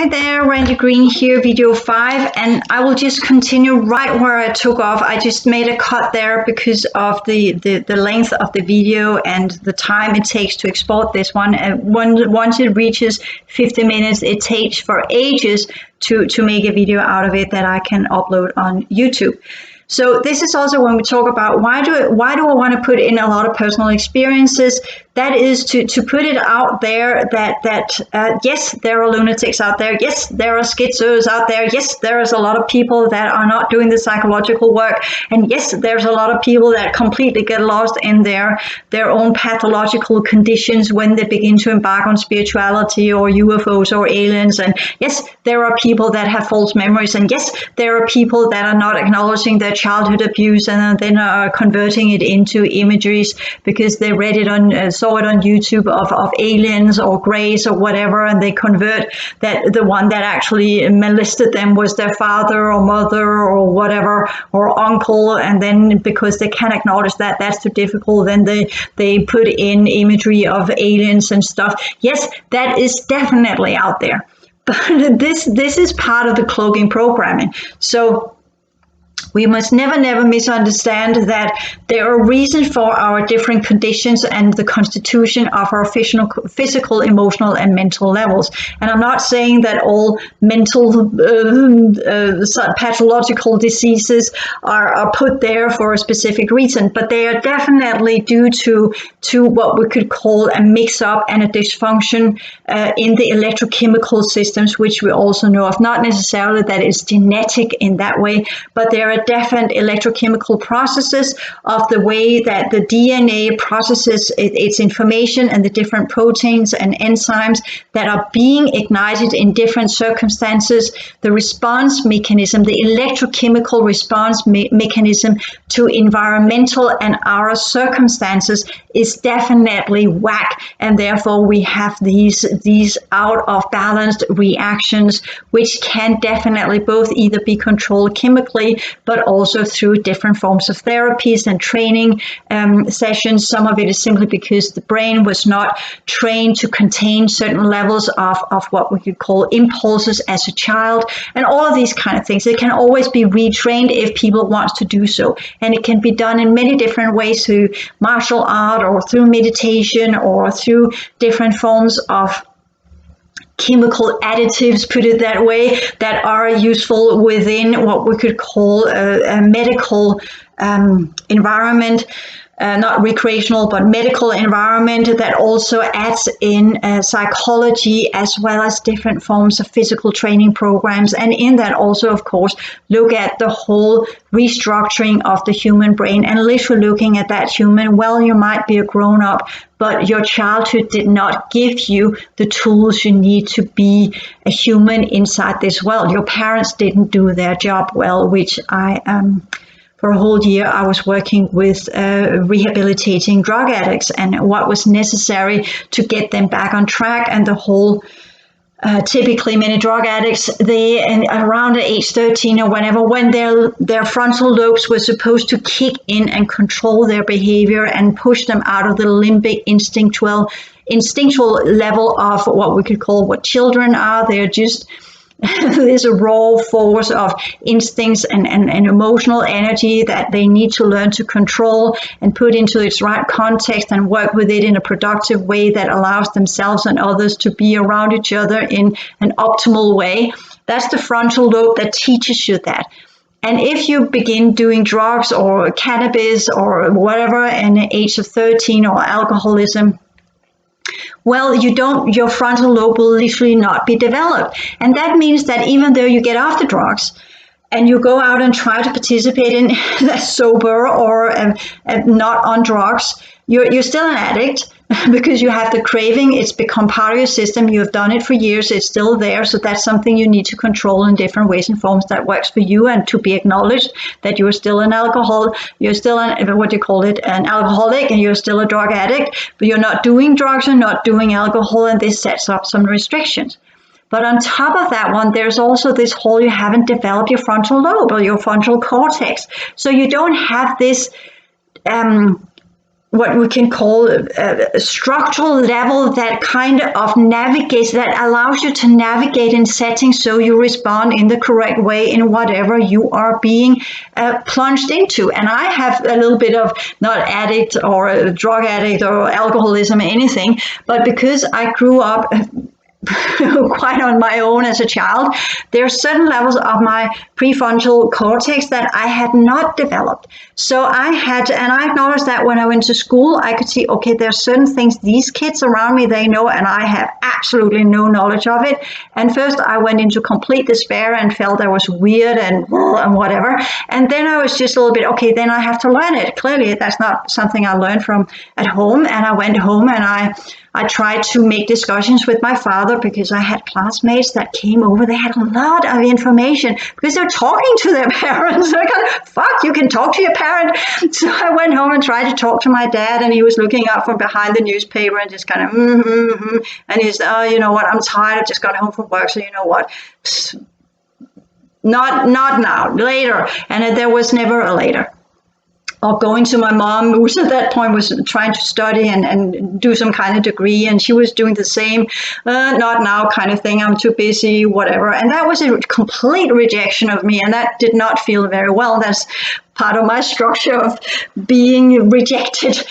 Hi there, Randy Green here, video 5, and I will just continue right where I took off. I just made a cut there because of the length of the video and the time it takes to export this one. Once it reaches 50 minutes, it takes for ages to make a video out of it that I can upload on YouTube. So this is also when we talk about why do I want to put in a lot of personal experiences. That is to put it out there that yes, there are lunatics out there. Yes, there are schizos out there. Yes, there is a lot of people that are not doing the psychological work. And yes, there's a lot of people that completely get lost in their own pathological conditions when they begin to embark on spirituality or UFOs or aliens. And yes, there are people that have false memories. And yes, there are people that are not acknowledging their childhood abuse and then are converting it into imageries because they read it on saw it on YouTube of aliens or grays or whatever, and they convert that the one that actually molested them was their father or mother or whatever or uncle, and then because they can't acknowledge that that's too difficult, then they put in imagery of aliens and stuff. Yes, that is definitely out there, but this is part of the cloaking programming. So we must never misunderstand that there are reasons for our different conditions and the constitution of our physical, emotional, and mental levels. And I'm not saying that all mental pathological diseases are put there for a specific reason, but they are definitely due to what we could call a mix-up and a dysfunction in the electrochemical systems, which we also know of. Not necessarily that it's genetic in that way, but there are different electrochemical processes of the way that the DNA processes its information and the different proteins and enzymes that are being ignited in different circumstances. The response mechanism, the electrochemical response mechanism to environmental and our circumstances is definitely whack, and therefore we have these out of balanced reactions, which can definitely both either be controlled chemically, but also through different forms of therapies and training sessions. Some of it is simply because the brain was not trained to contain certain levels of what we could call impulses as a child, and all of these kind of things. It can always be retrained if people want to do so, and it can be done in many different ways, through martial art or through meditation or through different forms of chemical additives, put it that way, that are useful within what we could call a medical environment. Not recreational, but medical environment, that also adds in psychology as well as different forms of physical training programs. And in that also, of course, look at the whole restructuring of the human brain and literally looking at that human. Well, you might be a grown-up, but your childhood did not give you the tools you need to be a human inside this world. Your parents didn't do their job well, which for a whole year, I was working with rehabilitating drug addicts and what was necessary to get them back on track. And the whole, typically many drug addicts, around age 13 or whenever, when their frontal lobes were supposed to kick in and control their behavior and push them out of the limbic instinctual level of what we could call what children are. They're just there's a raw force of instincts and emotional energy that they need to learn to control and put into its right context and work with it in a productive way that allows themselves and others to be around each other in an optimal way. That's the frontal lobe that teaches you that. And if you begin doing drugs or cannabis or whatever in the age of 13 or alcoholism, well, your frontal lobe will literally not be developed. And that means that even though you get off the drugs and you go out and try to participate in sober or not on drugs, you're still an addict because you have the craving. It's become part of your system. You have done it for years. It's still there. So that's something you need to control in different ways and forms that works for you, and to be acknowledged that you're still an alcoholic, an alcoholic, and you're still a drug addict, but you're not doing drugs and not doing alcohol, and this sets up some restrictions. But on top of that one, there's also this whole, you haven't developed your frontal lobe or your frontal cortex. So you don't have this what we can call a structural level that kind of navigates, that allows you to navigate in settings so you respond in the correct way in whatever you are being plunged into. And I have a little bit of, not addict or a drug addict or alcoholism or anything, but because I grew up quite on my own as a child, there are certain levels of my prefrontal cortex that I had not developed. So I acknowledged that when I went to school, I could see, okay, there are certain things these kids around me, they know, and I have absolutely no knowledge of it. And first I went into complete despair and felt I was weird and whatever. And then I was just a little bit, okay, then I have to learn it. Clearly, that's not something I learned from at home. And I went home and I tried to make discussions with my father because I had classmates that came over. They had a lot of information because they're talking to their parents. I go, fuck, you can talk to your parent. So I went home and tried to talk to my dad, and he was looking up from behind the newspaper and just kind of, and he's, oh, you know what, I'm tired. I just got home from work, so you know what, not now, later. And there was never a later. Or going to my mom, who at that point was trying to study and do some kind of degree, and she was doing the same, not now kind of thing, I'm too busy, whatever. And that was a complete rejection of me, and that did not feel very well. That's part of my structure of being rejected.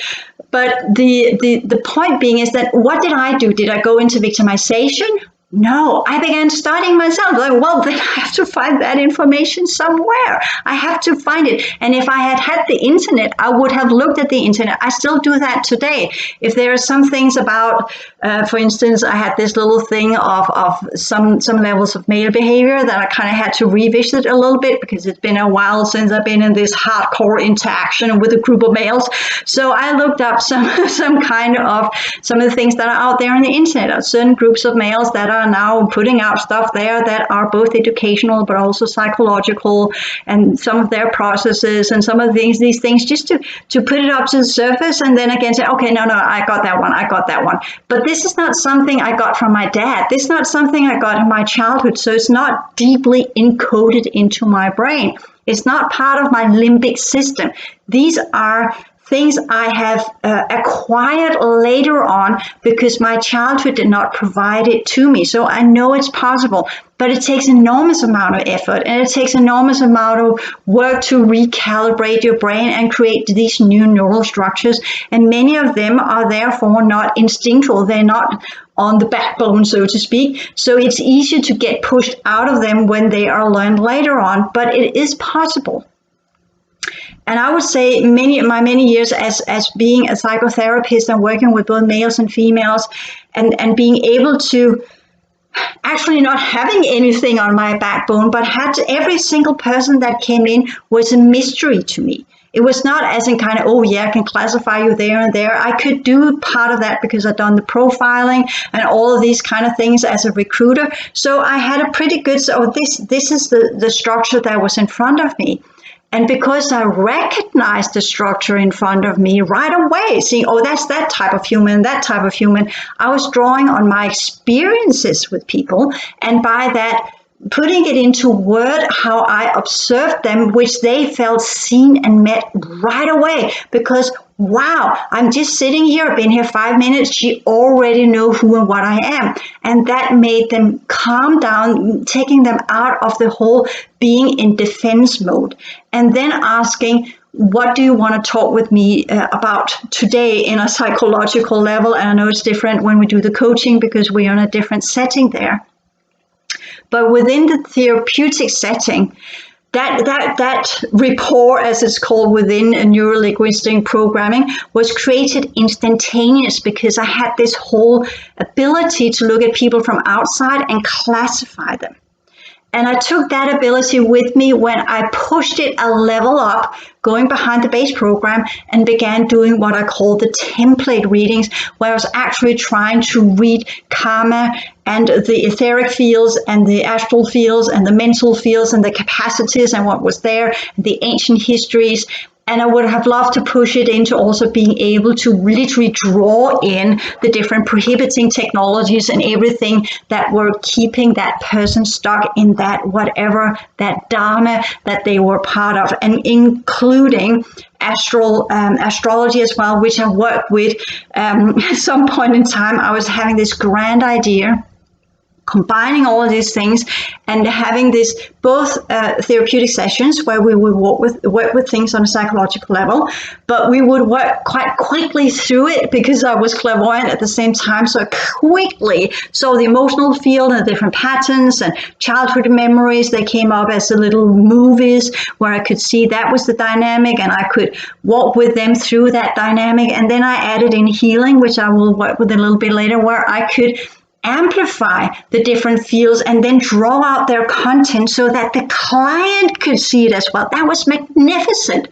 But the point being is that what did I do? Did I go into victimization? No, I began studying myself. Like, well, then I have to find that information somewhere. I have to find it. And if I had had the internet, I would have looked at the internet. I still do that today. If there are some things about, for instance, I had this little thing of some levels of male behavior that I kind of had to revisit a little bit because it's been a while since I've been in this hardcore interaction with a group of males. So I looked up some of the things that are out there on the internet. Certain groups of males that are now putting out stuff there that are both educational but also psychological, and some of their processes and some of these things just to put it up to the surface, and then again say, okay, no, I got that one. But this is not something I got from my dad. This is not something I got in my childhood, so it's not deeply encoded into my brain. It's not part of my limbic system. These are things I have acquired later on because my childhood did not provide it to me. So I know it's possible, but it takes enormous amount of effort, and it takes enormous amount of work to recalibrate your brain and create these new neural structures. And many of them are therefore not instinctual. They're not on the backbone, so to speak. So it's easier to get pushed out of them when they are learned later on, but it is possible. And I would say many years as being a psychotherapist and working with both males and females, and being able to actually not having anything on my backbone, but had every single person that came in was a mystery to me. It was not as in kind of, oh yeah, I can classify you there and there. I could do part of that because I'd done the profiling and all of these kind of things as a recruiter. So I had a pretty good, this is the structure that was in front of me. And because I recognized the structure in front of me right away, seeing, oh, that's that type of human, I was drawing on my experiences with people. And by that, putting it into word how I observed them, which they felt seen and met right away. Because, wow, I'm just sitting here, I've been here 5 minutes, she already knows who and what I am. And that made them calm down, taking them out of the whole being in defense mode. And then asking, what do you want to talk with me about today in a psychological level? And I know it's different when we do the coaching because we're in a different setting there. But within the therapeutic setting, that rapport, as it's called within a neuro-linguistic programming, was created instantaneous because I had this whole ability to look at people from outside and classify them. And I took that ability with me when I pushed it a level up, going behind the base program, and began doing what I call the template readings, where I was actually trying to read karma and the etheric fields and the astral fields and the mental fields and the capacities and what was there, the ancient histories, And I would have loved to push it into also being able to literally draw in the different prohibiting technologies and everything that were keeping that person stuck in that whatever, that dharma that they were part of, and including astrology as well, which I worked with. At some point in time, I was having this grand idea, combining all of these things and having this both therapeutic sessions where we would work with things on a psychological level, but we would work quite quickly through it because I was clairvoyant at the same time. So I quickly saw the emotional field and the different patterns and childhood memories. They came up as the little movies where I could see that was the dynamic, and I could walk with them through that dynamic. And then I added in healing, which I will work with a little bit later, where I could amplify the different fields and then draw out their content so that the client could see it as well. That was magnificent.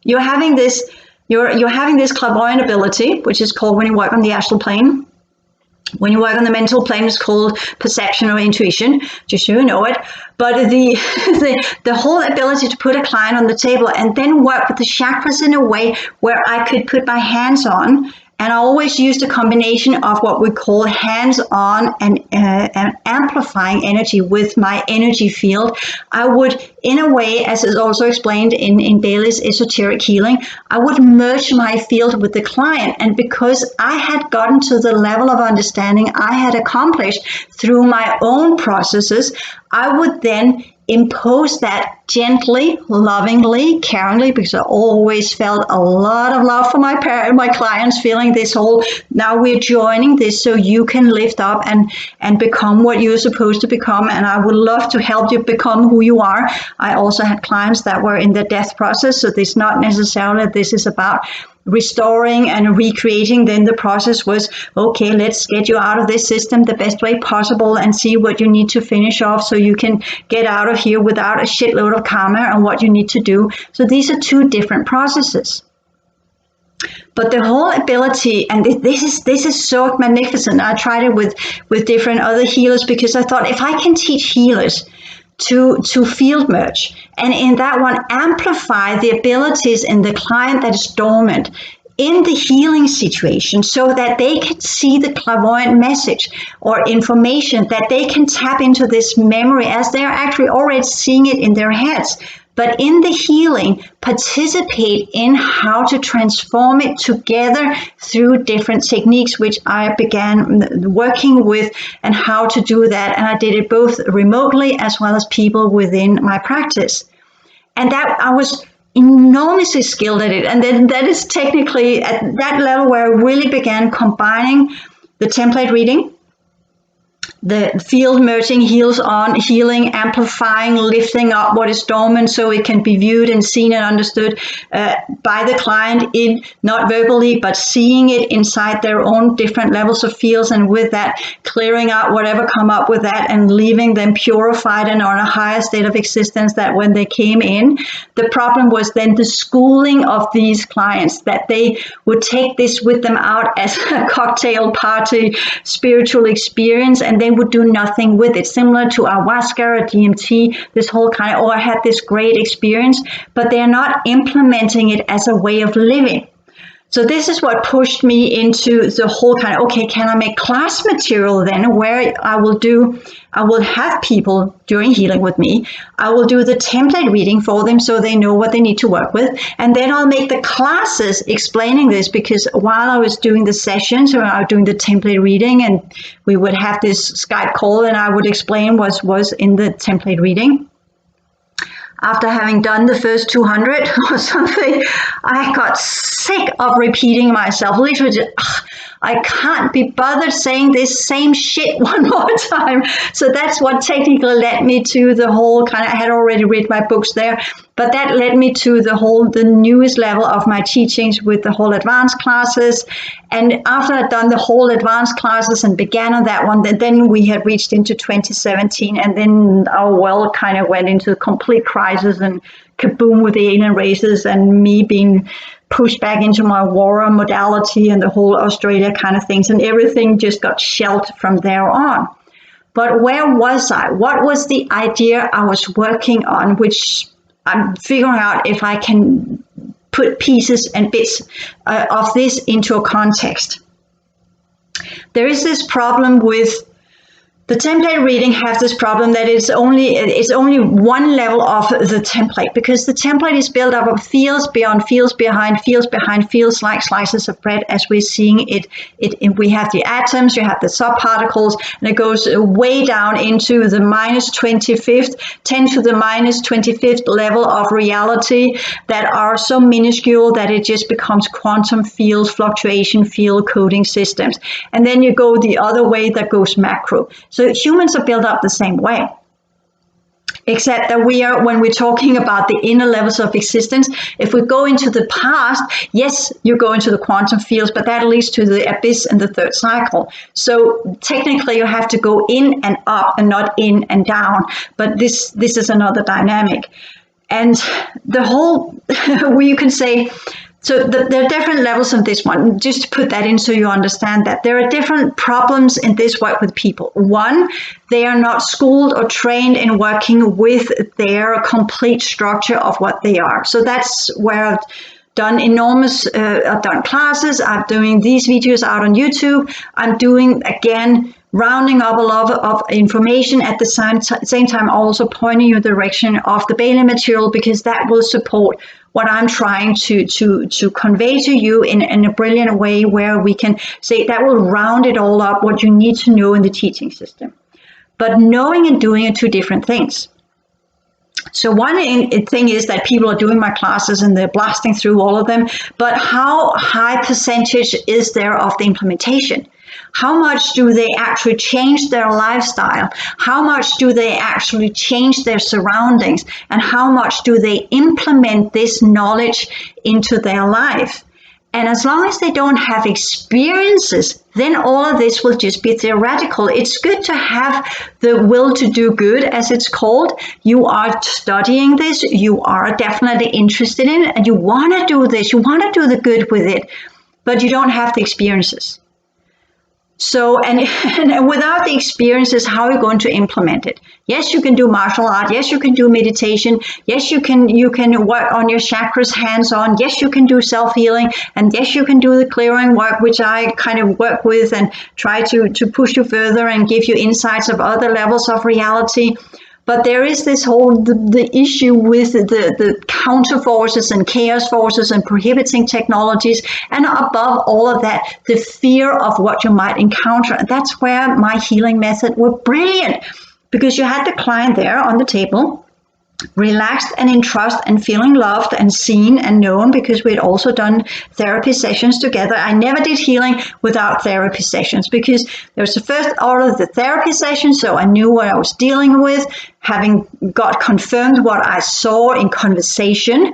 You're having this clairvoyant ability, which is called, when you work on the astral plane, when you work on the mental plane, it's called perception or intuition, just so you know it. But the whole ability to put a client on the table and then work with the chakras in a way where I could put my hands on. And I always used a combination of what we call hands-on and amplifying energy with my energy field. I would, in a way, as is also explained in Bailey's esoteric healing, I would merge my field with the client. And because I had gotten to the level of understanding I had accomplished through my own processes, I would then impose that gently, lovingly, caringly, because I always felt a lot of love for my clients, feeling this whole, now we're joining this so you can lift up and become what you're supposed to become. And I would love to help you become who you are. I also had clients that were in the death process, so this not necessarily this is about restoring and recreating. Then the process was, okay, let's get you out of this system the best way possible and see what you need to finish off so you can get out of here without a shitload of karma and what you need to do. So these are two different processes. But the whole ability, and this is so magnificent. I tried it with different other healers because I thought, if I can teach healers to field merge, and in that one amplify the abilities in the client that is dormant in the healing situation, so that they can see the clairvoyant message or information, that they can tap into this memory as they're actually already seeing it in their heads. But in the healing, participate in how to transform it together through different techniques, which I began working with, and how to do that. And I did it both remotely as well as people within my practice. And that I was enormously skilled at it. And then that is technically at that level where I really began combining the template reading, the field merging, heels on, healing, amplifying, lifting up what is dormant so it can be viewed and seen and understood by the client, in not verbally, but seeing it inside their own different levels of fields, and with that, clearing out whatever come up with that and leaving them purified and on a higher state of existence that when they came in. The problem was then the schooling of these clients, that they would take this with them out as a cocktail party spiritual experience, and they would do nothing with it, similar to ayahuasca or DMT, this whole kind of, oh, I had this great experience, but they're not implementing it as a way of living. So this is what pushed me into the whole kind of, okay, can I make class material then, where I will have people during healing with me. I will do the template reading for them so they know what they need to work with. And then I'll make the classes explaining this, because while I was doing the sessions, or I was doing the template reading, and we would have this Skype call and I would explain what was in the template reading. After having done the first 200 or something, I got sick of repeating myself. Literally, just, I can't be bothered saying this same shit one more time. So that's what technically led me to the whole kind of, I had already read my books there, but that led me to the newest level of my teachings with the whole advanced classes. And after I'd done the whole advanced classes and began on that one, then we had reached into 2017, and then our world kind of went into a complete crisis and kaboom with the alien races, and me being pushed back into my warrior modality and the whole Australia kind of things, and everything just got shelved from there on. But where was I? What was the idea I was working on, which I'm figuring out if I can put pieces and bits of this into a context. There is this problem with the template reading has this problem that it's only one level of the template, because the template is built up of fields beyond fields behind fields like slices of bread, as we're seeing it. We have the atoms, you have the subparticles, and it goes way down into the minus 25th, 10 to the minus 25th level of reality that are so minuscule that it just becomes quantum fields, fluctuation field coding systems. And then you go the other way that goes macro. So humans are built up the same way, except that when we're talking about the inner levels of existence, if we go into the past, yes, you go into the quantum fields, but that leads to the abyss and the third cycle. So technically you have to go in and up and not in and down, but this is another dynamic. And the whole, you can say, so there are different levels of this one, just to put that in so you understand that. There are different problems in this work with people. One, they are not schooled or trained in working with their complete structure of what they are. So that's where I've done I've done classes, I'm doing these videos out on YouTube, I'm doing, again, rounding up a lot of information at the same time, also pointing you in the direction of the Bailey material, because that will support what I'm trying to convey to you in a brilliant way, where we can say that will round it all up, what you need to know in the teaching system. But knowing and doing are two different things. So one thing is that people are doing my classes and they're blasting through all of them, but how high percentage is there of the implementation? How much do they actually change their lifestyle? How much do they actually change their surroundings? And how much do they implement this knowledge into their life? And as long as they don't have experiences, then all of this will just be theoretical. It's good to have the will to do good, as it's called. You are studying this, you are definitely interested in it, and you want to do this, you want to do the good with it, but you don't have the experiences. So, and without the experiences, how are you going to implement it? Yes, you can do martial art. Yes, you can do meditation. Yes, you can work on your chakras hands-on. Yes, you can do self-healing. And yes, you can do the clearing work, which I kind of work with and try to push you further and give you insights of other levels of reality. But there is this whole, the issue with the counter forces and chaos forces and prohibiting technologies. And above all of that, the fear of what you might encounter. And that's where my healing method were brilliant, because you had the client there on the table, relaxed and in trust and feeling loved and seen and known, because we had also done therapy sessions together. I never did healing without therapy sessions, because there was the first order of the therapy session, so I knew what I was dealing with, having got confirmed what I saw in conversation,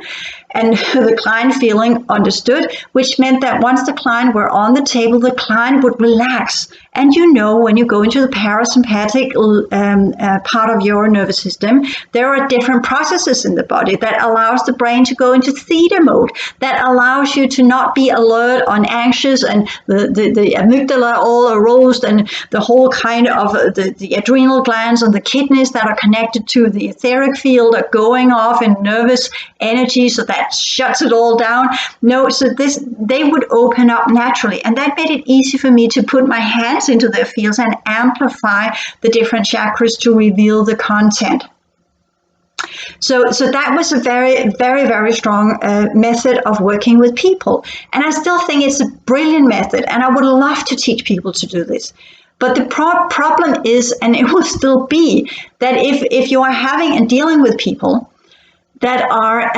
and the client feeling understood, which meant that once the client were on the table, the client would relax. And you know, when you go into the parasympathetic part of your nervous system, there are different processes in the body that allows the brain to go into theta mode, that allows you to not be alert and anxious, and the amygdala all aroused, and the whole kind of the adrenal glands and the kidneys that are connected to the etheric field are going off in nervous energy, so that shuts it all down. No, so they would open up naturally, and that made it easy for me to put my hands into their fields and amplify the different chakras to reveal the content. So that was a very, very, very strong method of working with people. And I still think it's a brilliant method, and I would love to teach people to do this. But the problem is, and it will still be, that if you are having and dealing with people that are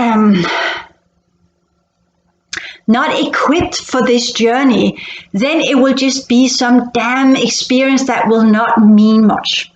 not equipped for this journey, then it will just be some damn experience that will not mean much.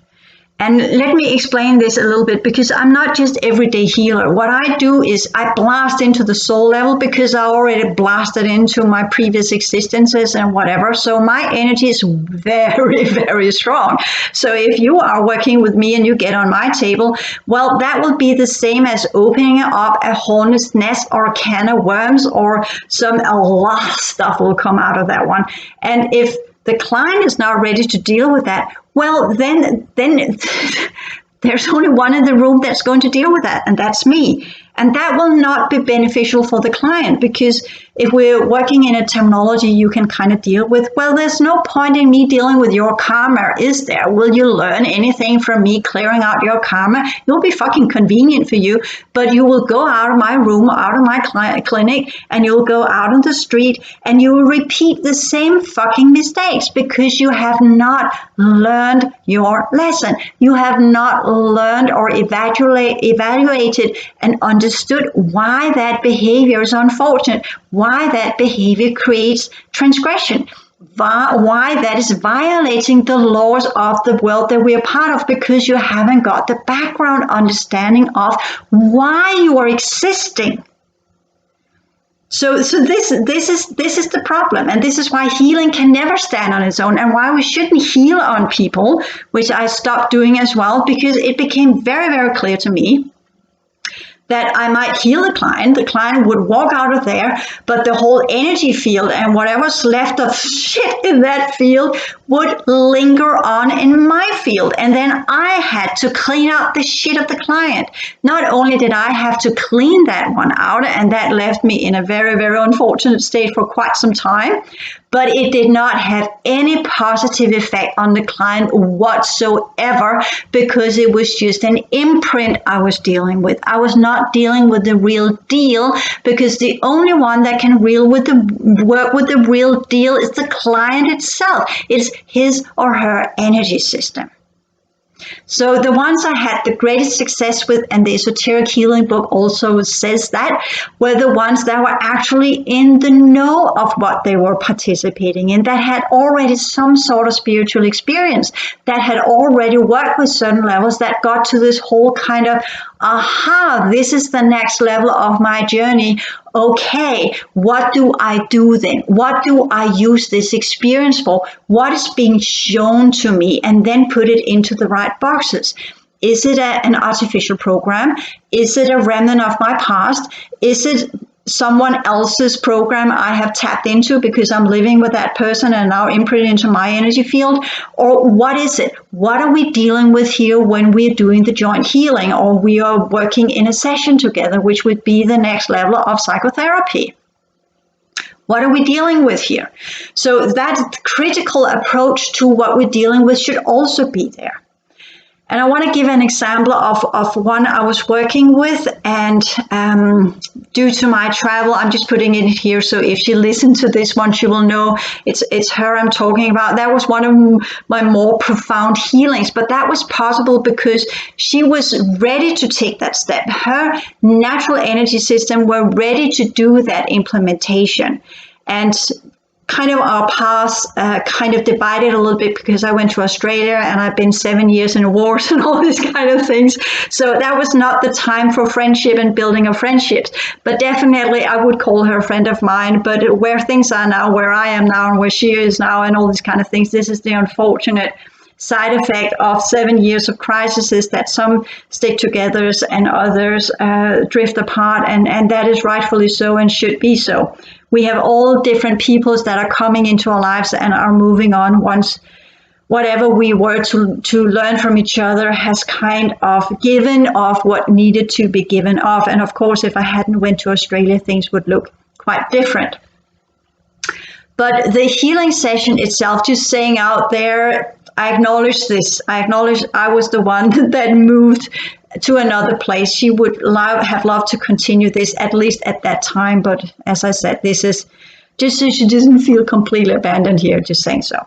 And let me explain this a little bit, because I'm not just everyday healer. What I do is I blast into the soul level, because I already blasted into my previous existences and whatever. So my energy is very, very strong. So if you are working with me and you get on my table, well, that will be the same as opening up a hornet's nest or a can of worms, or a lot of stuff will come out of that one. And if the client is not ready to deal with that, well, then there's only one in the room that's going to deal with that, and that's me. And that will not be beneficial for the client, because if we're working in a terminology you can kind of deal with, well, there's no point in me dealing with your karma, is there? Will you learn anything from me clearing out your karma? It will be fucking convenient for you, but you will go out of my room, out of my clinic, and you'll go out on the street and you will repeat the same fucking mistakes because you have not learned your lesson. You have not learned or evaluated and understood why that behavior is unfortunate, why that behavior creates transgression, why that is violating the laws of the world that we are part of, because you haven't got the background understanding of why you are existing. So this is the problem, and this is why healing can never stand on its own, and why we shouldn't heal on people, which I stopped doing as well, because it became very, very clear to me that I might heal the client would walk out of there, but the whole energy field and whatever's left of shit in that field would linger on in my field. And then I had to clean out the shit of the client. Not only did I have to clean that one out, and that left me in a very, very unfortunate state for quite some time, but it did not have any positive effect on the client whatsoever, because it was just an imprint I was dealing with. I was not dealing with the real deal, because the only one that can work with the real deal is the client itself. It's his or her energy system. So the ones I had the greatest success with, and the esoteric healing book also says that, were the ones that were actually in the know of what they were participating in, that had already some sort of spiritual experience, that had already worked with certain levels, that got to this whole kind of, aha, this is the next level of my journey. Okay, what do I do then? What do I use this experience for? What is being shown to me? And then put it into the right boxes. Is it an artificial program? Is it a remnant of my past? Is it someone else's program I have tapped into because I'm living with that person and now imprinted into my energy field? Or what is it? What are we dealing with here when we're doing the joint healing, or we are working in a session together, which would be the next level of psychotherapy? What are we dealing with here? So that critical approach to what we're dealing with should also be there. And I want to give an example of one I was working with, and due to my travel, I'm just putting it here, so if she listens to this one, she will know it's her I'm talking about. That was one of my more profound healings, but that was possible because she was ready to take that step. Her natural energy system were ready to do that implementation. And kind of our paths kind of divided a little bit, because I went to Australia and I've been 7 years in wars and all these kind of things. So that was not the time for friendship and building of friendships. But definitely I would call her a friend of mine. But where things are now, where I am now and where she is now and all these kind of things, this is the unfortunate side effect of 7 years of crisis, is that some stick together and others drift apart, and that is rightfully so and should be so. We have all different peoples that are coming into our lives and are moving on once whatever we were to learn from each other has kind of given off what needed to be given off. And of course, if I hadn't went to Australia, things would look quite different. But the healing session itself, just saying out there, I acknowledge this. I acknowledge I was the one that moved to another place. She would have loved to continue this, at least at that time. But as I said, this is just so she doesn't feel completely abandoned here, just saying so.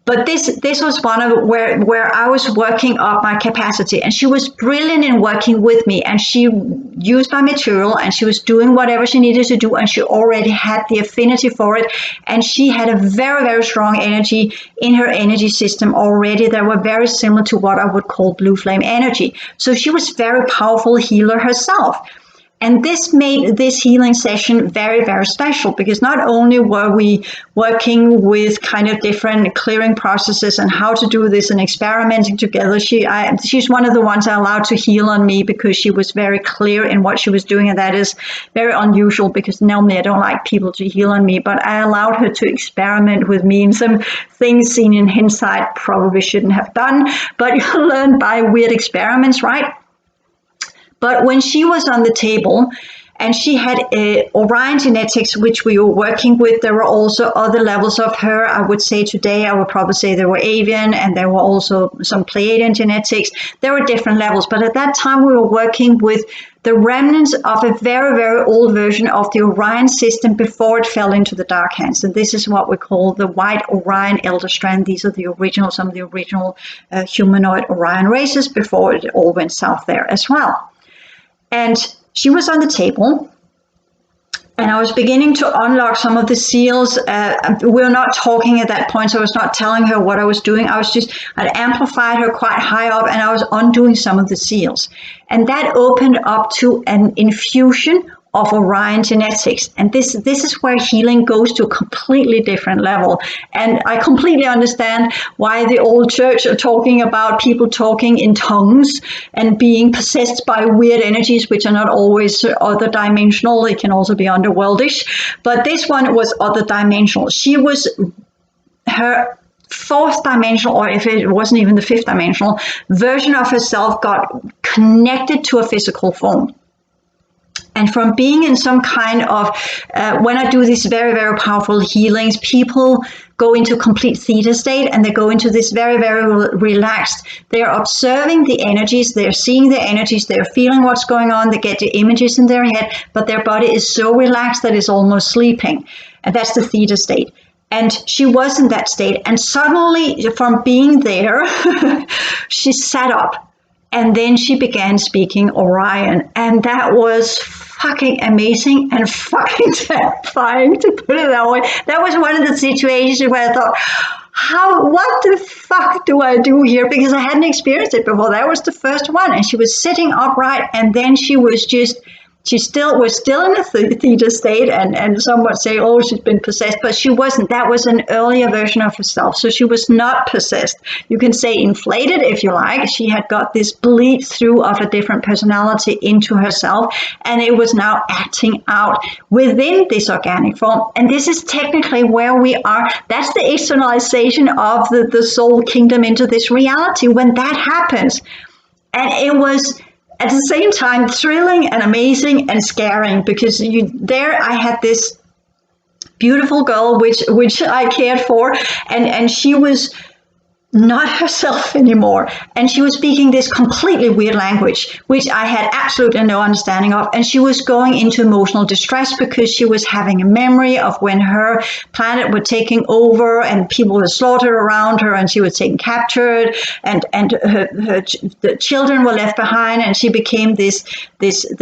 But this was one of where I was working up my capacity, and she was brilliant in working with me, and she used my material, and she was doing whatever she needed to do, and she already had the affinity for it, and she had a very, very strong energy in her energy system already that were very similar to what I would call blue flame energy. So she was a very powerful healer herself. And this made this healing session very, very special, because not only were we working with kind of different clearing processes and how to do this and experimenting together, she's one of the ones I allowed to heal on me, because she was very clear in what she was doing. And that is very unusual, because normally I don't like people to heal on me, but I allowed her to experiment with me in some things seen in hindsight probably shouldn't have done, but you learn by weird experiments, right? But when she was on the table, and she had Orion genetics, which we were working with. There were also other levels of her. I would say today, I would probably say there were avian, and there were also some Pleiadian genetics. There were different levels, but at that time we were working with the remnants of a very, very old version of the Orion system before it fell into the dark hands. And this is what we call the White Orion Elder Strand. These are the original, some of the original humanoid Orion races before it all went south there as well. And she was on the table, and I was beginning to unlock some of the seals. We were not talking at that point, so I was not telling her what I was doing. I'd amplified her quite high up, and I was undoing some of the seals. And that opened up to an infusion of Orion genetics. And this is where healing goes to a completely different level. And I completely understand why the old church are talking about people talking in tongues and being possessed by weird energies, which are not always other dimensional. They can also be underworldish. But this one was other dimensional. She was her fourth dimensional, or if it wasn't even the fifth dimensional version of herself, got connected to a physical form. And from being in some kind of, when I do these very, very powerful healings, people go into complete theta state, and they go into this very, very relaxed. They're observing the energies, they're seeing the energies, they're feeling what's going on, they get the images in their head, but their body is so relaxed that it's almost sleeping. And that's the theta state. And she was in that state. And suddenly, from being there, she sat up. And then she began speaking Orion. And that was fucking amazing and fucking terrifying, to put it that way. That was one of the situations where I thought, what the fuck do I do here? Because I hadn't experienced it before. That was the first one. And she was sitting upright, and then she was just, she was still in a theta state, and some would say, oh, she's been possessed, but she wasn't. That was an earlier version of herself. So she was not possessed. You can say inflated if you like. She had got this bleed through of a different personality into herself, and it was now acting out within this organic form. And this is technically where we are. That's the externalization of the soul kingdom into this reality when that happens. And it was at the same time thrilling and amazing and scaring, because I had this beautiful girl which I cared for, and she was not herself anymore, and she was speaking this completely weird language which I had absolutely no understanding of, and she was going into emotional distress because she was having a memory of when her planet were taking over and people were slaughtered around her, and she was taken captured, and the children were left behind, and she became this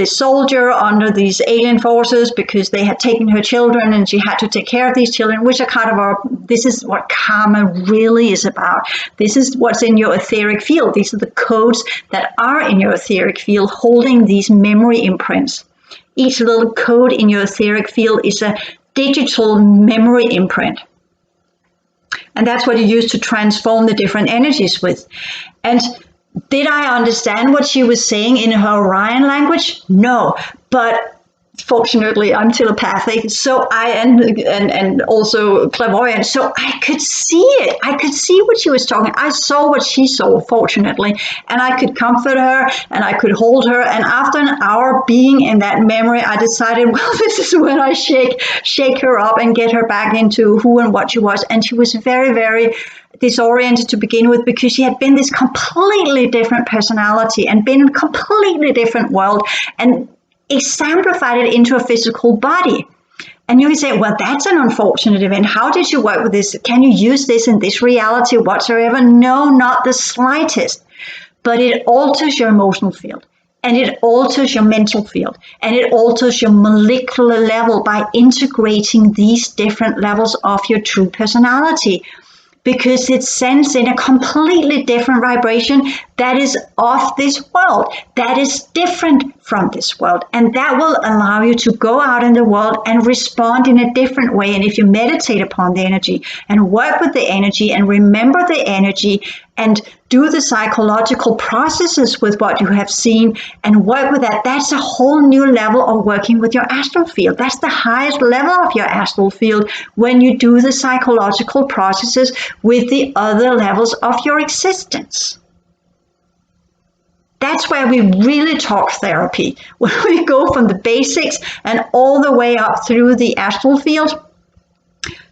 soldier under these alien forces because they had taken her children, and she had to take care of these children, which are kind of this is what karma really is about. This is what's in your etheric field. These are the codes that are in your etheric field holding these memory imprints. Each little code in your etheric field is a digital memory imprint. And that's what you use to transform the different energies with. And did I understand what she was saying in her Orion language? No, but fortunately, I'm telepathic, so and also clairvoyant, so I could see it. I could see what she was talking. I saw what she saw, fortunately, and I could comfort her, and I could hold her. And after an hour being in that memory, I decided, well, this is when I shake her up and get her back into who and what she was. And she was very, very disoriented to begin with, because she had been this completely different personality and been in a completely different world, and exemplified it into a physical body. And you would say, well, that's an unfortunate event. How did you work with this? Can you use this in this reality whatsoever? No, not the slightest. But it alters your emotional field, and it alters your mental field, and it alters your molecular level by integrating these different levels of your true personality, because it sends in a completely different vibration that is of this world, that is different from this world. And that will allow you to go out in the world and respond in a different way. And if you meditate upon the energy and work with the energy and remember the energy and do the psychological processes with what you have seen and work with that, that's a whole new level of working with your astral field. That's the highest level of your astral field, when you do the psychological processes with the other levels of your existence. That that's where we really talk therapy, when we go from the basics and all the way up through the astral field,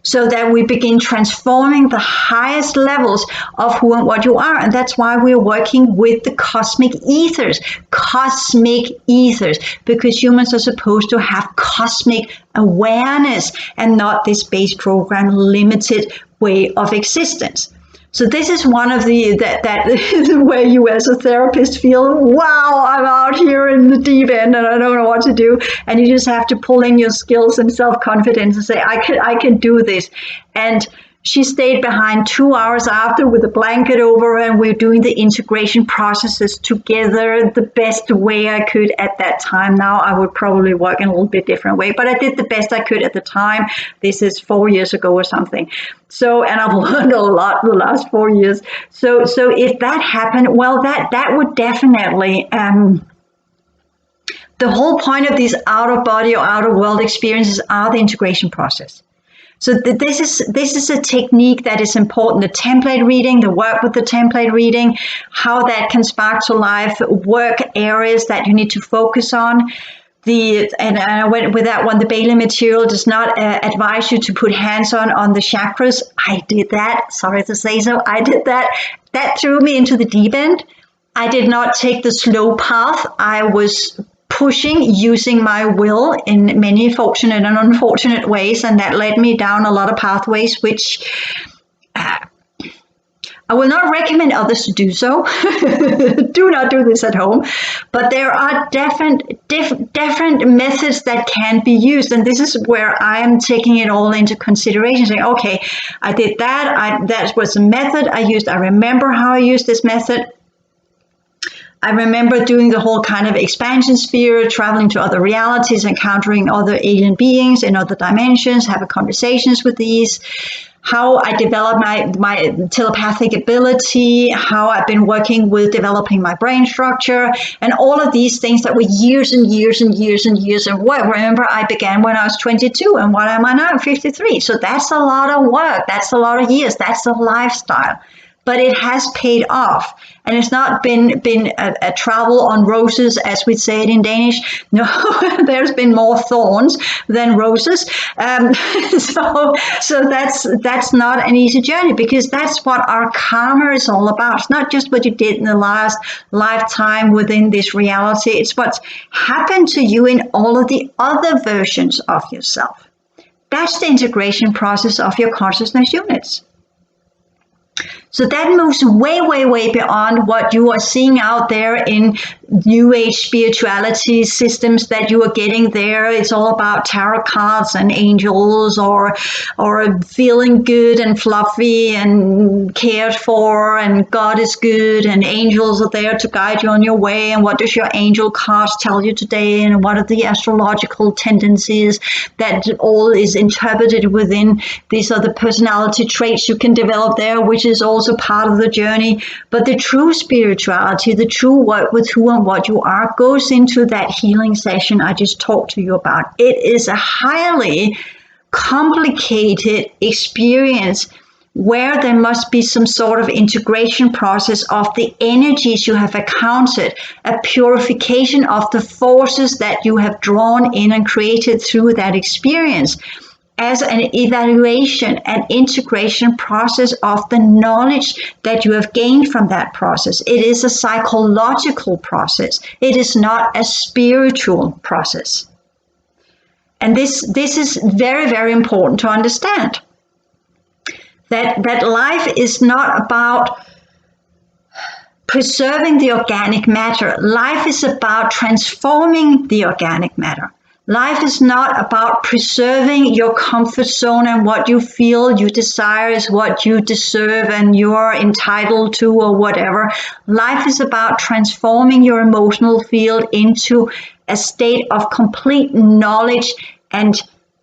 so that we begin transforming the highest levels of who and what you are. And that's why we're working with the cosmic ethers, because humans are supposed to have cosmic awareness and not this base program limited way of existence. So this is one of the that where you as a therapist feel, wow, I'm out here in the deep end and I don't know what to do. And you just have to pull in your skills and self-confidence and say, I can do this. And she stayed behind 2 hours after with a blanket over her, and we're doing the integration processes together the best way I could at that time. Now I would probably work in a little bit different way, but I did the best I could at the time. This is 4 years ago or something. So, and I've learned a lot the last 4 years. So if that happened, well, that would definitely, the whole point of these out of body or out of world experiences are the integration process. So this is a technique that is important. The template reading, the work with the template reading, how that can spark to life work areas that you need to focus on. And I went with that one. The Bailey material does not advise you to put hands on the chakras. I did that. Sorry to say so. I did that. That threw me into the deep end. I did not take the slow path. I was pushing, using my will in many fortunate and unfortunate ways, and that led me down a lot of pathways, which I will not recommend others to do so. Do not do this at home. But there are different methods that can be used, and this is where I am taking it all into consideration, saying, okay, I did that. That was a method I used. I remember how I used this method. I remember doing the whole kind of expansion sphere, traveling to other realities, encountering other alien beings in other dimensions, having conversations with these, how I developed my telepathic ability, how I've been working with developing my brain structure, and all of these things that were years and years and years and years of work. Remember, I began when I was 22, and what am I now? I'm 53. So that's a lot of work. That's a lot of years. That's a lifestyle. But it has paid off. And it's not been a travel on roses, as we say it in Danish. No, there's been more thorns than roses. So that's not an easy journey, because that's what our karma is all about. It's not just what you did in the last lifetime within this reality. It's what's happened to you in all of the other versions of yourself. That's the integration process of your consciousness units. So that moves way, way, way beyond what you are seeing out there in New Age spirituality systems that you are getting there. It's all about tarot cards and angels, or feeling good and fluffy and cared for, and God is good and angels are there to guide you on your way. And what does your angel cards tell you today? And what are the astrological tendencies? That all is interpreted within. These are the personality traits you can develop there, which is also part of the journey. But the true spirituality, the true work with who and what you are, goes into that healing session I just talked to you about. It is a highly complicated experience where there must be some sort of integration process of the energies you have encountered, a purification of the forces that you have drawn in and created through that experience, as an evaluation and integration process of the knowledge that you have gained from that process. It is a psychological process. It is not a spiritual process. And this is very, very important to understand. That life is not about preserving the organic matter. Life is about transforming the organic matter. Life is not about preserving your comfort zone and what you feel you desire is what you deserve and you're entitled to, or whatever. Life is about transforming your emotional field into a state of complete knowledge and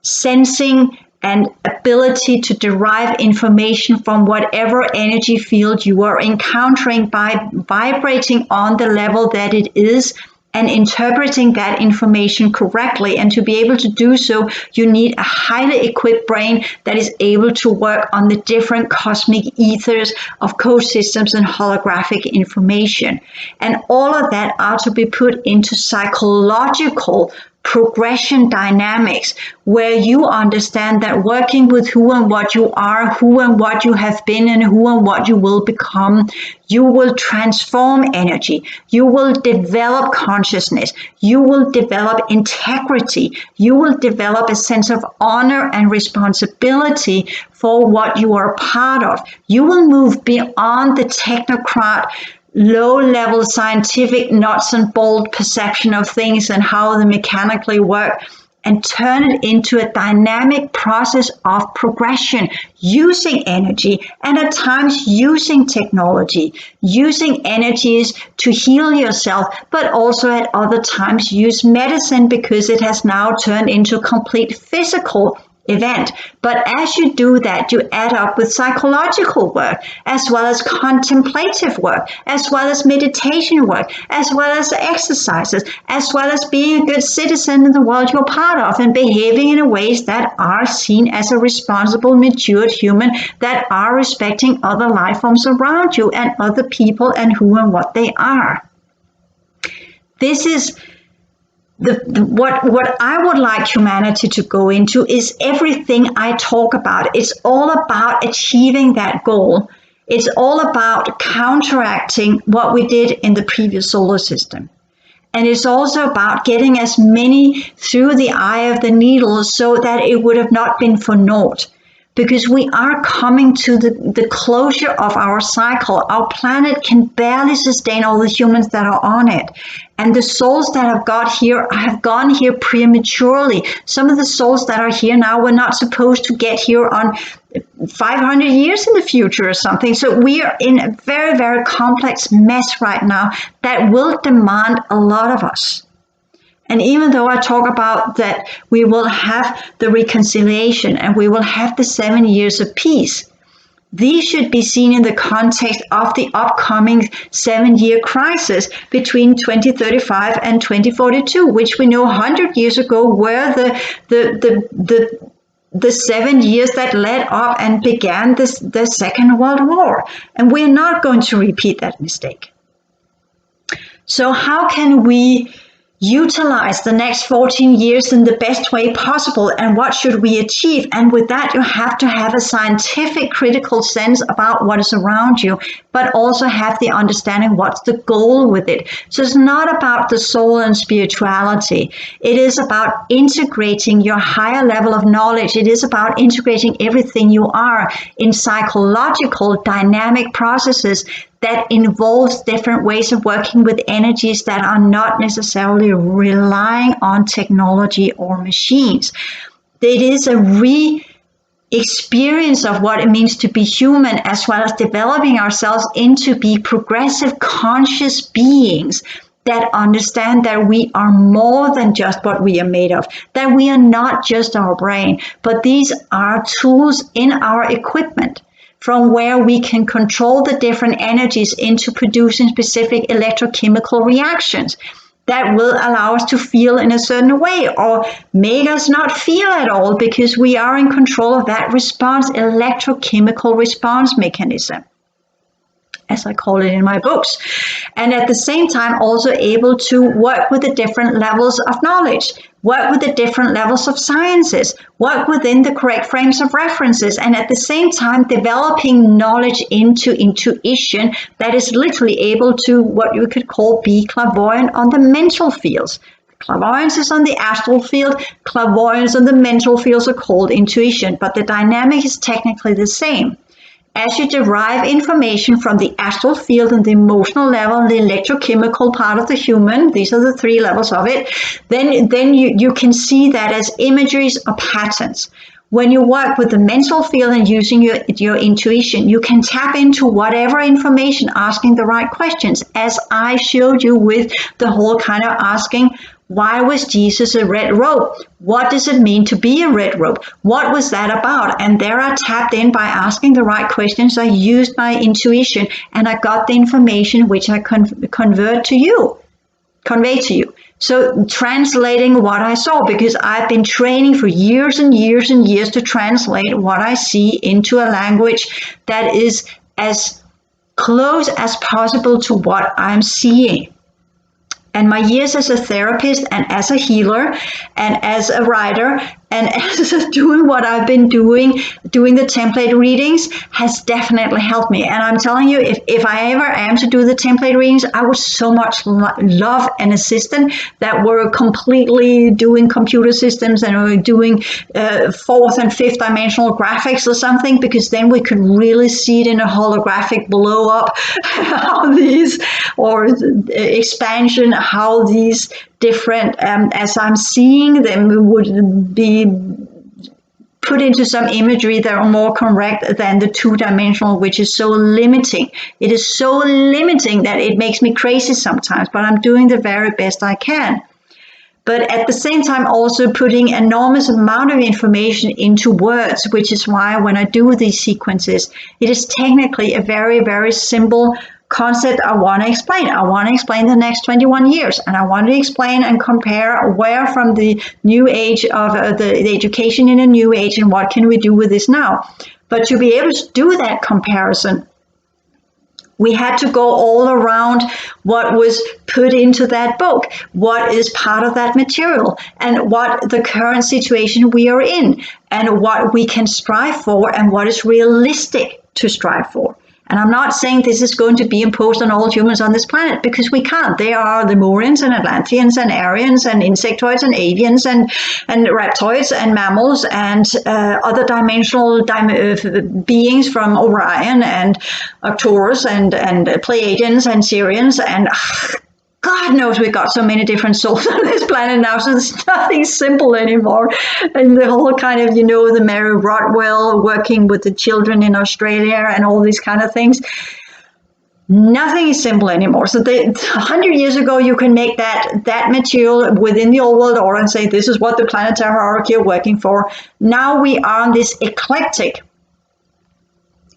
sensing and ability to derive information from whatever energy field you are encountering by vibrating on the level that it is and interpreting that information correctly. And to be able to do so, you need a highly equipped brain that is able to work on the different cosmic ethers of code systems and holographic information. And all of that are to be put into psychological progression dynamics, where you understand that working with who and what you are, who and what you have been, and who and what you will become, you will transform energy, you will develop consciousness, you will develop integrity, you will develop a sense of honor and responsibility for what you are a part of. You will move beyond the technocrat, low-level scientific nuts and bolt perception of things and how they mechanically work, and turn it into a dynamic process of progression, using energy and at times using technology, using energies to heal yourself, but also at other times use medicine because it has now turned into a complete physical event. But as you do that, you add up with psychological work, as well as contemplative work, as well as meditation work, as well as exercises, as well as being a good citizen in the world you're part of and behaving in ways that are seen as a responsible, matured human, that are respecting other life forms around you and other people and who and what they are. This is what I would like humanity to go into is everything I talk about. It's all about achieving that goal. It's all about counteracting what we did in the previous solar system. And it's also about getting as many through the eye of the needle so that it would have not been for naught. Because we are coming to the closure of our cycle. Our planet can barely sustain all the humans that are on it. And the souls that have gone here prematurely. Some of the souls that are here now were not supposed to get here on 500 years in the future or something. So we are in a very, very complex mess right now that will demand a lot of us. And even though I talk about that we will have the reconciliation and we will have the 7 years of peace, these should be seen in the context of the upcoming 7-year crisis between 2035 and 2042, which we know 100 years ago were the 7 years that led up and began the Second World War. And we're not going to repeat that mistake. So how can we utilize the next 14 years in the best way possible, and what should we achieve? And with that, you have to have a scientific critical sense about what is around you, but also have the understanding what's the goal with it. So it's not about the soul and spirituality. It is about integrating your higher level of knowledge. It is about integrating everything you are in psychological dynamic processes that involves different ways of working with energies that are not necessarily relying on technology or machines. It is a re-experience of what it means to be human, as well as developing ourselves into be progressive, conscious beings that understand that we are more than just what we are made of, that we are not just our brain, but these are tools in our equipment from where we can control the different energies into producing specific electrochemical reactions that will allow us to feel in a certain way or make us not feel at all, because we are in control of that response, electrochemical response mechanism, as I call it in my books. And at the same time, also able to work with the different levels of knowledge, work with the different levels of sciences, work within the correct frames of references, and at the same time, developing knowledge into intuition that is literally able to, what you could call, be clairvoyant on the mental fields. Clairvoyance is on the astral field, clairvoyance on the mental fields are called intuition, but the dynamic is technically the same. As you derive information from the astral field and the emotional level and the electrochemical part of the human, these are the 3 levels of it, then you can see that as imageries or patterns. When you work with the mental field and using your intuition, you can tap into whatever information, asking the right questions, as I showed you with the whole kind of asking, why was Jesus a red robe? What does it mean to be a red robe? What was that about? And there I tapped in by asking the right questions. I used my intuition and I got the information which I convert to you. convey to you. So translating what I saw, because I've been training for years and years and years to translate what I see into a language that is as close as possible to what I'm seeing. And my years as a therapist and as a healer and as a writer and as doing what I've been doing the template readings has definitely helped me. And I'm telling you, if I ever am to do the template readings, I would so much love an assistant that were completely doing computer systems and were doing fourth and fifth dimensional graphics or something, because then we could really see it in a holographic blow up how these, or expansion, how these different, as I'm seeing them, would be put into some imagery that are more correct than the two-dimensional, which is so limiting. It is so limiting that it makes me crazy sometimes, but I'm doing the very best I can. But at the same time, also putting enormous amount of information into words, which is why when I do these sequences, it is technically a very, very simple concept I want to explain. I want to explain the next 21 years, and I want to explain and compare where from the new age of the education in a new age, and what can we do with this now. But to be able to do that comparison, we had to go all around what was put into that book, what is part of that material, and what the current situation we are in, and what we can strive for, and what is realistic to strive for. And I'm not saying this is going to be imposed on all humans on this planet, because we can't. There are Lemurians and Atlanteans and Aryans and insectoids and avians and reptoids and mammals and other dimensional beings from Orion and Arcturus and Pleiadians and Sirians and God knows we got so many different souls on this planet now, so there's nothing simple anymore. And the whole kind of, the Mary Rodwell working with the children in Australia and all these kind of things. Nothing is simple anymore. So 100 years ago, you can make that material within the old world order and say, this is what the planetary hierarchy are working for. Now we are on this eclectic,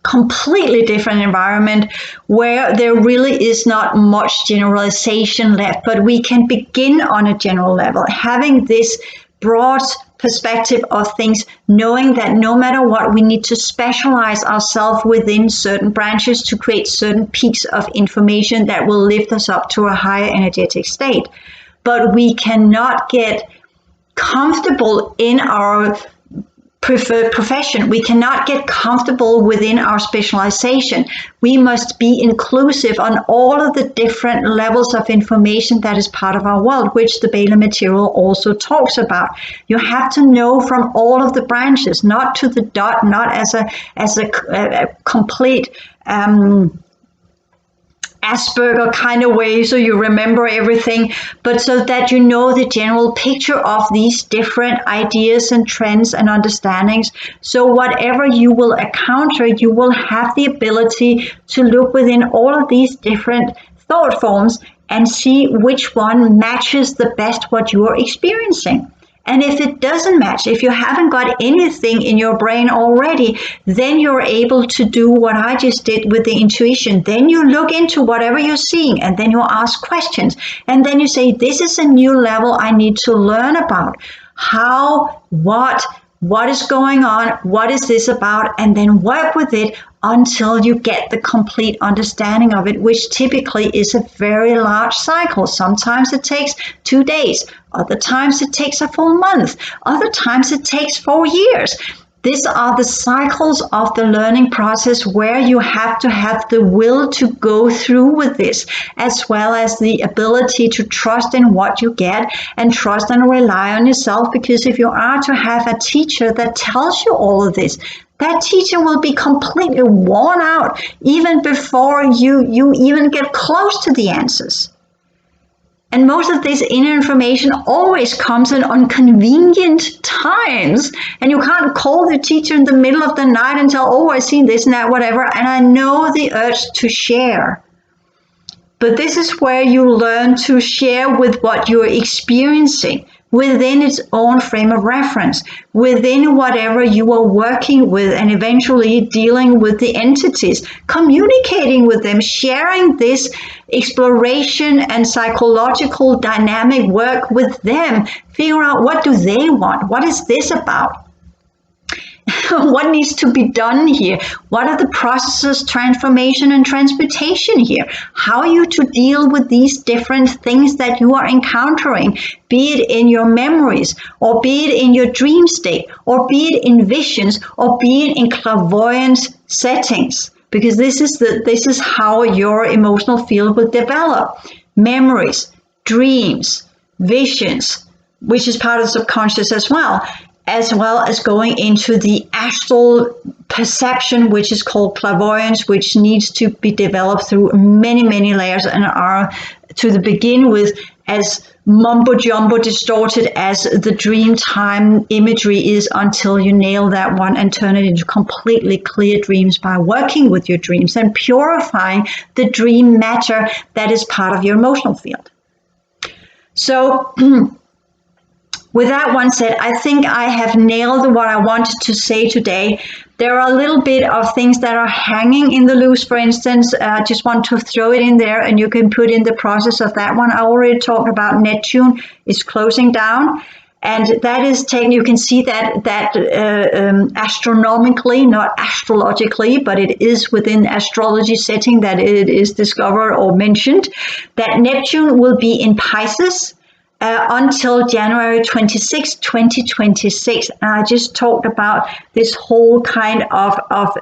completely different environment where there really is not much generalization left, but we can begin on a general level, having this broad perspective of things, knowing that no matter what, we need to specialize ourselves within certain branches to create certain peaks of information that will lift us up to a higher energetic state. But we cannot get comfortable in our preferred profession. We cannot get comfortable within our specialization. We must be inclusive on all of the different levels of information that is part of our world, which the Bela material also talks about. You have to know from all of the branches, not to the dot, not as a complete Asperger kind of way, so you remember everything, but so that you know the general picture of these different ideas and trends and understandings. So whatever you will encounter, you will have the ability to look within all of these different thought forms and see which one matches the best what you are experiencing. And if it doesn't match, if you haven't got anything in your brain already, then you're able to do what I just did with the intuition. Then you look into whatever you're seeing, and then you ask questions. And then you say, this is a new level I need to learn about. How, what is going on? What is this about? And then work with it until you get the complete understanding of it, which typically is a very large cycle. Sometimes it takes 2 days. Other times it takes a full month. Other times it takes 4 years. These are the cycles of the learning process where you have to have the will to go through with this, as well as the ability to trust in what you get and trust and rely on yourself. Because if you are to have a teacher that tells you all of this, that teacher will be completely worn out even before you even get close to the answers. And most of this inner information always comes in inconvenient times. And you can't call the teacher in the middle of the night and tell, oh, I've seen this and that, whatever. And I know the urge to share. But this is where you learn to share with what you're experiencing. within its own frame of reference, within whatever you are working with, and eventually dealing with the entities, communicating with them, sharing this exploration and psychological dynamic work with them, figure out what do they want, what is this about? What needs to be done here? What are the processes, transformation and transmutation here? How are you to deal with these different things that you are encountering, be it in your memories, or be it in your dream state, or be it in visions, or be it in clairvoyance settings? Because this is how your emotional field will develop. Memories, dreams, visions, which is part of the subconscious as well as going into the astral perception, which is called clairvoyance, which needs to be developed through many, many layers and are, to the begin with, as mumbo jumbo distorted as the dream time imagery is, until you nail that one and turn it into completely clear dreams by working with your dreams and purifying the dream matter that is part of your emotional field. So with that one said, I think I have nailed what I wanted to say today. There are a little bit of things that are hanging in the loose, for instance. I just want to throw it in there, and you can put in the process of that one. I already talked about Neptune is closing down, and that is taken. You can see that astronomically, not astrologically, but it is within astrology setting that it is discovered or mentioned, that Neptune will be in Pisces until January 26, 2026. And I just talked about this whole kind of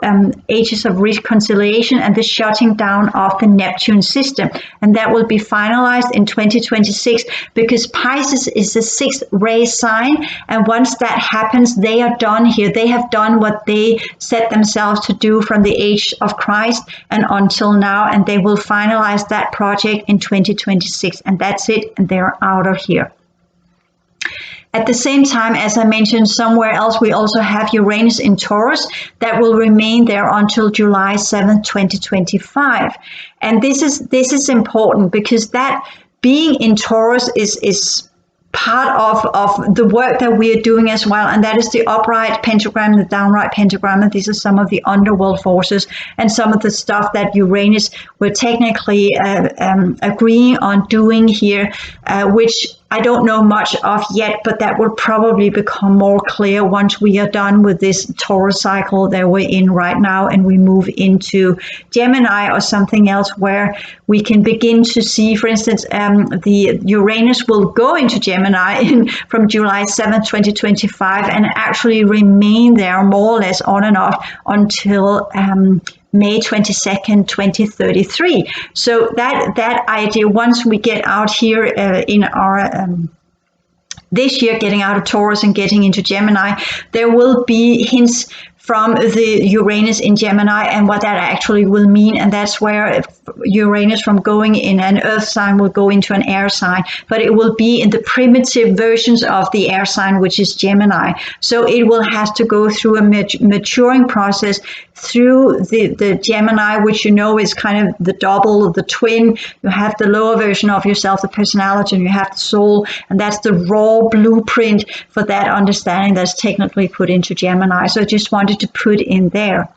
ages of reconciliation and the shutting down of the Neptune system. And that will be finalized in 2026, because Pisces is the 6th ray sign. And once that happens, they are done here. They have done what they set themselves to do from the age of Christ and until now. And they will finalize that project in 2026. And that's it. And they're out of here. At the same time, as I mentioned somewhere else, we also have Uranus in Taurus that will remain there until July 7th, 2025. And this is important, because that being in Taurus is part of the work that we are doing as well, and that is the upright pentagram, the downright pentagram, and these are some of the underworld forces and some of the stuff that Uranus were technically agreeing on doing here, which I don't know much of yet, but that will probably become more clear once we are done with this Taurus cycle that we're in right now and we move into Gemini or something else, where we can begin to see, for instance, the Uranus will go into Gemini from July 7th, 2025 and actually remain there more or less on and off until May 22nd, 2033. So that idea, once we get out here in our this year, getting out of Taurus and getting into Gemini, there will be hints from the Uranus in Gemini and what that actually will mean. And that's where Uranus, from going in an earth sign, will go into an air sign, but it will be in the primitive versions of the air sign, which is Gemini. So it will have to go through a maturing process through the Gemini, which you know is kind of the double, the twin. You have the lower version of yourself, the personality, and you have the soul, and that's the raw blueprint for that understanding that's technically put into Gemini. So I just wanted to put in there.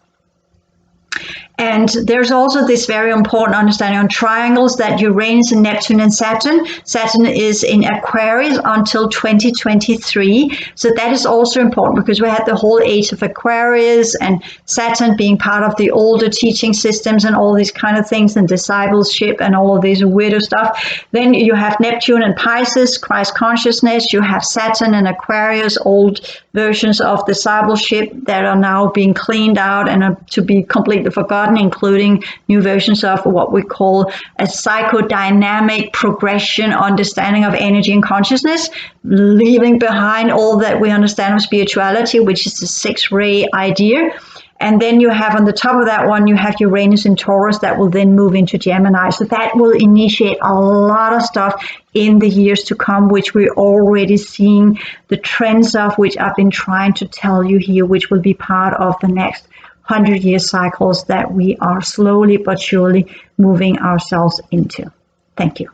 And there's also this very important understanding on triangles, that Uranus and Neptune and Saturn. Saturn is in Aquarius until 2023. So that is also important, because we had the whole age of Aquarius and Saturn being part of the older teaching systems and all these kind of things, and discipleship and all of this weirdo stuff. Then you have Neptune and Pisces, Christ consciousness. You have Saturn and Aquarius, old versions of discipleship that are now being cleaned out and are to be completely forgotten, including new versions of what we call a psychodynamic progression understanding of energy and consciousness, leaving behind all that we understand of spirituality, which is the 6th ray idea. And then you have on the top of that one, you have Uranus in Taurus that will then move into Gemini. So that will initiate a lot of stuff in the years to come, which we're already seeing the trends of, which I've been trying to tell you here, which will be part of the next 100-year cycles that we are slowly but surely moving ourselves into. Thank you.